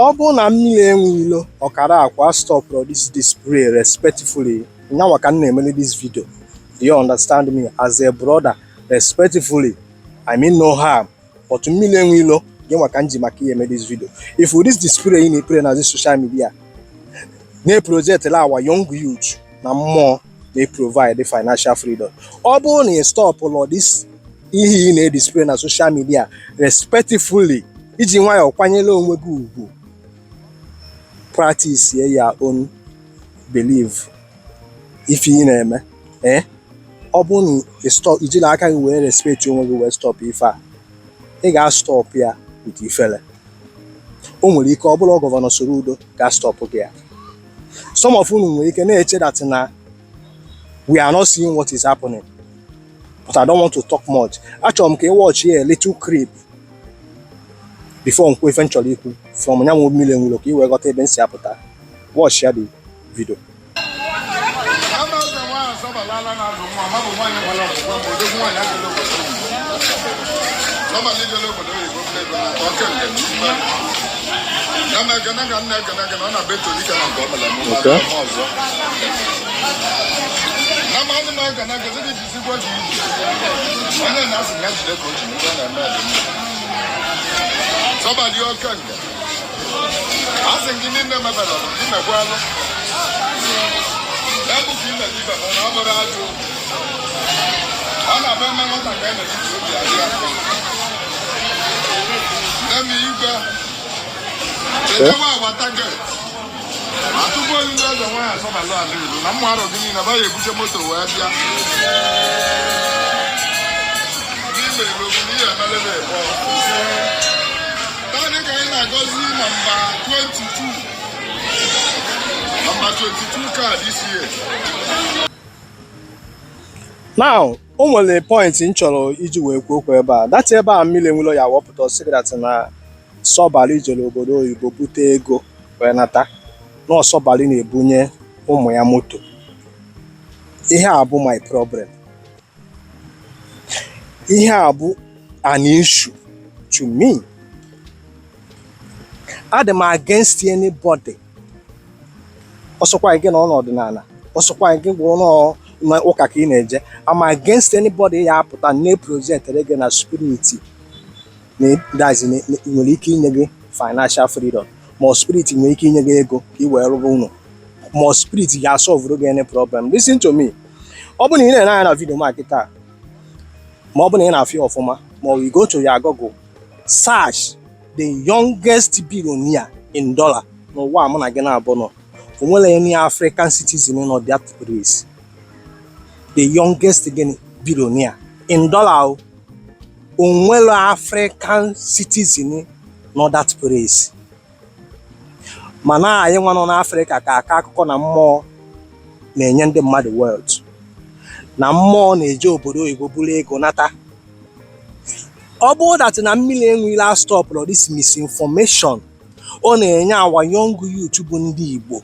Obu na mmiri enwilo okara akwa stop this display respectfully. Now I can name this video. Do you understand me? As a brother, respectfully, I mean no harm. But mmiri enwilo, you can jimaki make this video. If with this display in play na this social media, they project our young youth na more they provide the financial freedom. Obu na stop all this in a display na social media respectfully. Iji nwayo kwanyele onwe gị ugwu. Practice your own belief. If you name obu ni stop iji la aka gị wee respect onwe gị wee stop ife a. Ị ga stop ya with ifele. O nwere ike ọbụla gọvanọ Soludo ga stop gị ya. Some of you nwere ike na-eche that na we are not seeing what is happening. But I don't want to talk much. Achọrọ m ka ị watch here a little clip before we eventually from Nyamu million will okay, we got a bench apota. Watch the video. Somebody else can. I think you need them a better in the world. That would be the people on our radio. I'm not very much again. Let me go. The one what I get. I took one in the one I saw my land. I'm one of them in a very good motor where they are. Number 22 car this year. Now, only point in chọrọ iji wee kwuo okwu ebe a. That ebe a mmiri enwilo ya wepụta sị that na Sọbalị jere obodo oyibo bute ego wee nata. Na Sọbalị na-ebunye ụmụ ya moto. Ihe a bụ my problem. Ihe a bụ an issue to me. I'm against anybody. Also, quite again on ordinana. Also, quite again on Okaki. I'm against anybody that put a new project again as spirit. That's in financial freedom. More spirit making a go, he will more spirit ya solve any problem. Listen to me. Open in a video market. More in a few of them. More we go to Yagogo. Search the youngest billionaire in dollar. No one man again abono. Only any African citizen in that race. The youngest again billionaire in dollar. Only African citizen in that race. Mana aye one on Africa ka akụkọ na mmụọ na-enye ndị mmadụ world. Na mmụọ na-eje obodo oyibo bulu ego nata. Obo that na mmiri enwilo stop this misinformation. Ọ na-enye our young youth bụ ndị Igbo.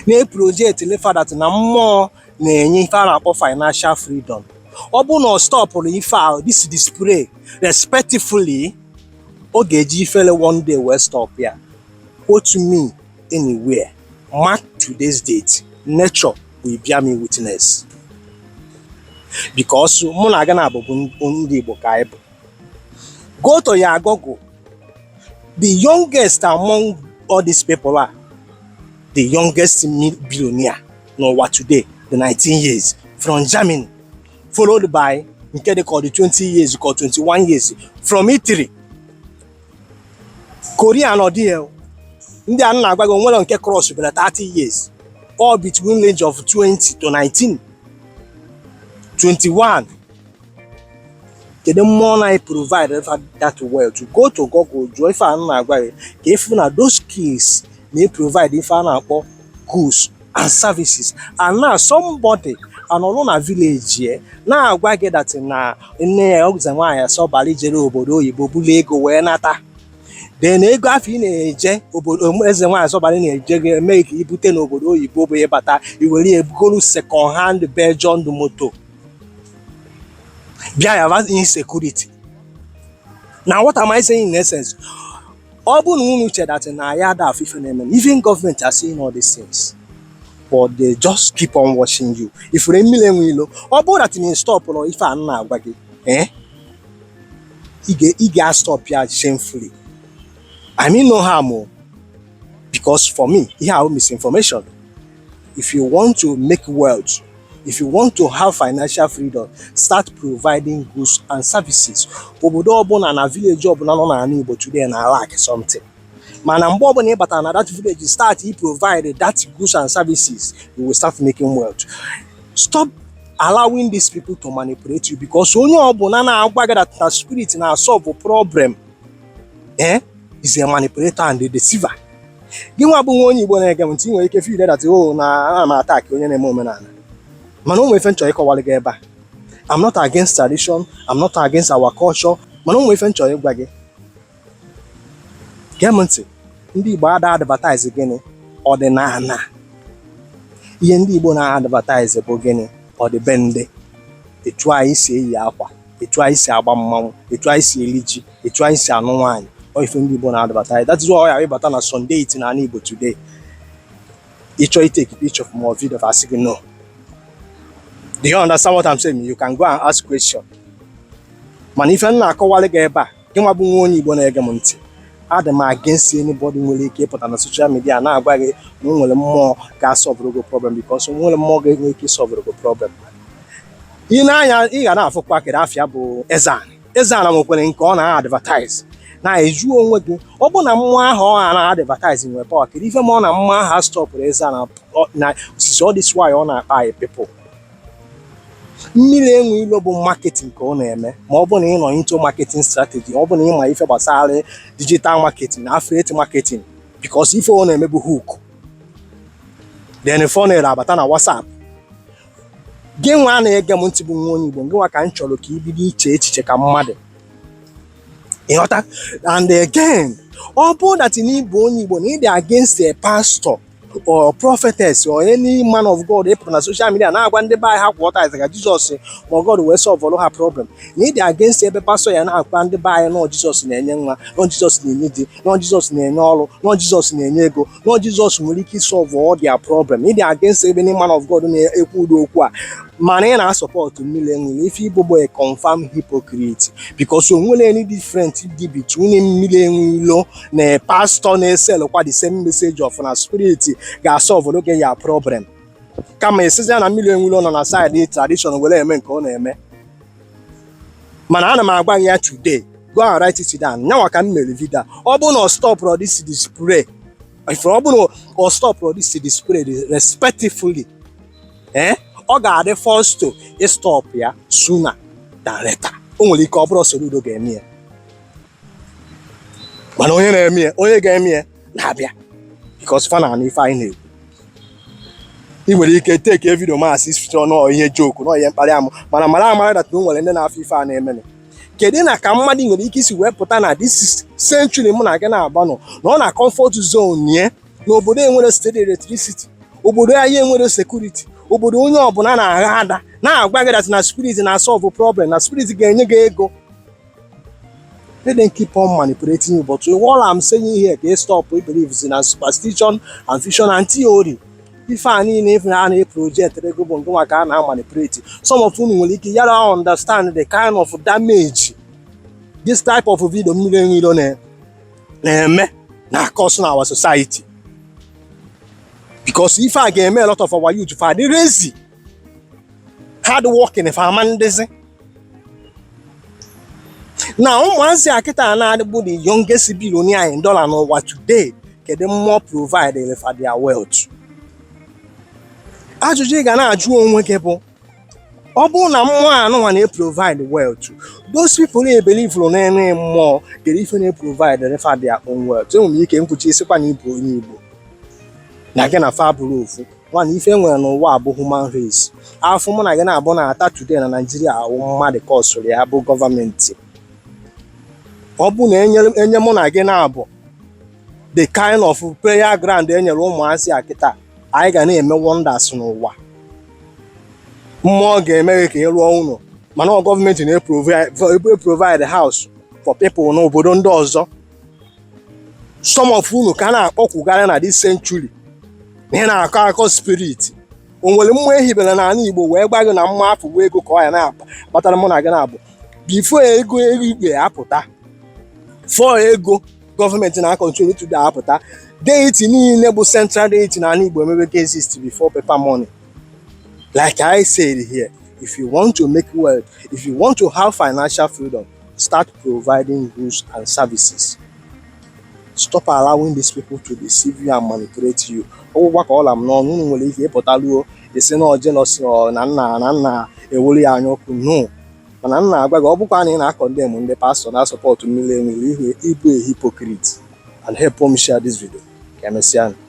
Na project lefa that na mmụọ na-enye ife a na-akpọ financial freedom. Obo no stop ife this display respectfully. Ọ ga-eji ifele one day we stop ya. Go to me anywhere. Mark today's date. Nature will bear me witness. Because mụ na aga na abụ ndị Igbo ka ịbụ. Go to Yagogo. The youngest among all these people are the youngest billionaire no what today, the 19 years from Germany, followed by nke they call the 20 years, called 21 years from Italy. Korea no there. Ndị a na-agwa gị nwere nke cross bela 30 years, all between age of 20 to 19, 21. The more I provide that well to go to Google, joy for if those skills they provide if goods and services, and now somebody and alone a village here now I get that in Oxamaya so Balijero Obodo Ibobulego Wenata. Then a graph in a j as the one somebody make Ibuten Obodo Ibobe Bata, you will go second hand Belgian the moto. There was insecurity. Now, what am I saying in essence? All unu che that na ya da afife na eme. Even government are saying all these things, but they just keep on watching you. If you mmiri enwe ilo, ọ bụrụ that you stop or if I'm na agwa gị, ị ga stop ya shamefully. I mean no harm, because for me, here are misinformation. If you want to make wealth, if you want to have financial freedom, start providing goods and services. Obodo ọbụla na village ọbụla nọ n'ala Igbo today na lack something. Mana mgbe ọbụla ị batara na that village, start to provide that goods and services, you will start making wealth. Stop allowing these people to manipulate you, because onye ọbụla na-agwa gị that na spirit na solve a problem is a manipulator and a deceiver. Gị nwa bụ nwa onye Igbo na-ege m ntị, nwere ike feel that na ana m attack onye na-eme omenala. Mana o nwere ife nchọ ịkọwalị gị ebe a. I'm not against tradition, I'm not against our culture, mana o nwere ife nchọ ịgwa gị. Gee m ntị, ndị Igbo ada advertise gịnị? Ọdịnala. Ihe ndị Igbo na-advertise bụ gịnị? Ọdịbendị. Etu anyị si eyi akwa, etu anyị si agba mmanwụ, etu anyị si eli ji, etu anyị si anụ nwaanyị. Ife ndị Igbo na-advertise. That is why I bata na Sunday iti na Igbo today. You try to take a picture from our video for asking no. Do you understand what I'm saying? You can go and ask question. Man, if you're not calling a bar, you want to go to I'm against anybody will keep it on the social media now. No more gas solve the problem, because no more going to solve the problem. You know, you are not for quack it after Ezan. Ezan, I'm going to advertise. Now, as you own working, open a more advertising your pocket. Even more than more has stopped Ezan. Now, so this why on our people. Mmiri enwe ilo bụ marketing ka ọ na-eme, ma ọ bụ na ị nọ into marketing strategy, ọ bụ na ị ma ife gbasara digital marketing na affiliate marketing, because ife ọ na-eme bụ hook. Then phone abata na WhatsApp. Gị nwa na-ege m ntị bụ nwa onye Igbo, gị nwa ka m chọrọ ka ibido iche echiche ka mmadụ. Ịghọta? And again, ọ bụ that ị bụ onye Igbo na ị dị against a pastor or prophetess or any man of God on social media now when they buy half water is like Jesus or God will solve all her problem. Need against every pastor and now when they buy no Jesus in any no Jesus in any no Jesus in any all no Jesus in any ego no Jesus will solve all their problem. Need against any man of God in a man na support to million if you be a confirmed hypocrite, because you will any different between million low na pastor na sell the same message of an spirit ga solve look at your problem. Come e say na million low on side the tradition will eme nke ọ na-eme. Mana ana m agwa ya today, go and write it down. Nyawa ka m mere video. Ọ bụ na stop this display. If ọ bụ na stop this display respectfully. Ọ ga-adị forced to stop ya sooner than later. O nwere ike ọ bụrụ soludo ga-eme ya. Mana onye na-eme ya, onye ga-eme ya na-abịa, because fa na ife anyị na-ekwu. Ị nwere ike take a video ma assist no ihe joke no ihe mkparị amụ, mana mara amara that o nwere ndị na-afọ ife a na-eme. Kedu na ka mmadụ nwere ike isi wee pụta na this century mụ na gị na-agba nọ na ọ na comfort zone ye n'obodo enwere steady electricity, obodo anyị enwere security, obodo onye ọbụla na-agha ada na-agwa gị that na spirit na solve problem, na spirit ga-enye gị ego. They then keep on manipulating you, but all I'm saying here is stop we believe in superstition and vision and theory. If I need a project, they go and manipulate. Some of whom will understand the kind of damage this type of video million na cause in our society. Because if I get a lot of our youth, if I did lazy, hard working, if I'm mandazing. Now, once I get the youngest billionaire in dollar know what today, get them more provided for their wealth. As you can add you on people, no one provide wealth. Those people they believe on any more, they even provide for their own wealth. So you can put yourself on Igbo. Na gị na fabulous one ife nwere n'ụwa abụ human race. Afọ mụ na gị na-abụ na ata today na Nigeria awụ mmadụ kọsụrụ ya bụ gọọmenti. Ọ bụ na enye mụ na gị na-abụ the kind of prayer ground enyere ụmụazị akịta, anyị ga na-eme wonders n'ụwa. Mmụọ ga-eme ka ị rụọ ụlọ, mana gọọmenti na-provide house for people n'obodo ndị ọzọ. some of unu ka na-akpọkwugara na this century ihe na-akọ akọ spirit o nwere mmụọ ehibere n'ala Igbo wee gwa gị na mma afọ bụ ego ka ọ ya na-akpatara mụ na gị na-abụ before ego igwe apụta for ego gọọmenti na-akọntrol today apụta deity niile bụ central deity n'ala Igbo emebe ka exist before paper money. Like I said here, if you want to make wealth, if you want to have financial freedom, start providing goods and services. Stop allowing these people to deceive you and manipulate you. Ọgwụgwa ka ọla m n'ọnụ unu nwere ike ịpụtaluo esi na jealousy na nna ewuli ya anya ọkụ no. Mana nna agwa gị ọ bụkwa na ị na-akọndem ndị pastọ na sọpọtụ mmiri enwere ibu a hypocrite. And help me share this video. Ka emesịa.